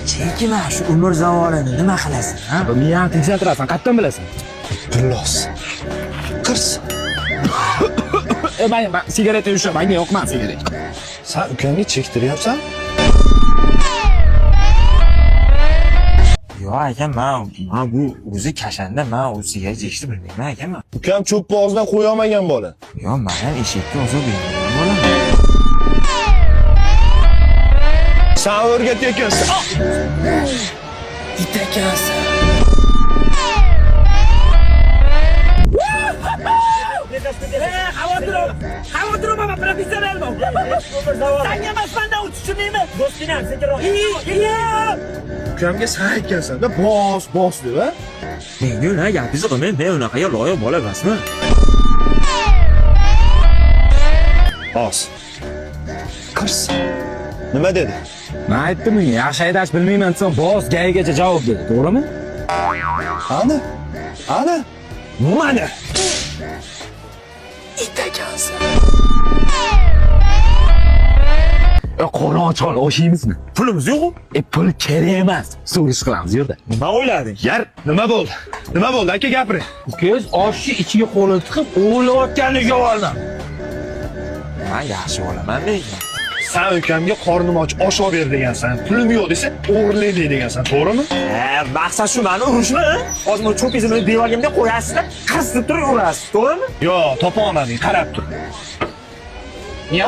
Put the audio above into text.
Chekima shu umr zavolini nima qilasan, ha? Miyani tinchlatirasan, qayerdan bilasan? Billos. Qirs. Ben sigaret yuşa, ben yoqman sigaret. Sen ukamga chektiryapsan? Yo'q aka, men bu o'zi kashanda, men u sigaret chekishni bilmayman aka men. Ukam cho'pni og'zidan qo'ya olmagan bola. Yo'q, men ham eshakka o'zi bilmayman bolam. Sen o'rgatyapsan. It ekansan. Xavotirim ama professionalman. Senga emasman-da tushunmaymi? Do'stinam, sekinroq. Ukamga sen aytgansan-da, bos deb, ha? Menga unaqa gapingizni qilmang, men unaqaga loyiq bola emasman. Os. Qirs. Nima dedi? Ben aytdim unga, yaxshi haydash bilmayman desam, boss gayigacha javob berdi, to'g'rimi? Ana. Mana. It ekansan. Qo'rg'onchol o'shaymizmi? Pulimiz yo'q-ku. Pul kerak emas. So'rish qilamiz yerda. Nima o'ylading? Yar, nima bo'ldi? Nima bo'ldi, aka gapiring. Ko'z oshni ichiga qo'lini tiqib, o'g'irlayotganini oldim. Men yaxshi bo'laman deyman. Sen ukamga qornim och, osh olib ber degansan. Pulim yo'q desa, o'g'irlaydi degansan, to'g'rimi? Maqsad shu, meni urishmi? Hozir men cho'pingizni meni devorga qo'yasizlar, qirsib turib urasiz, to'g'rimi? Yo'q, topa olmading, qarab tur. Niye?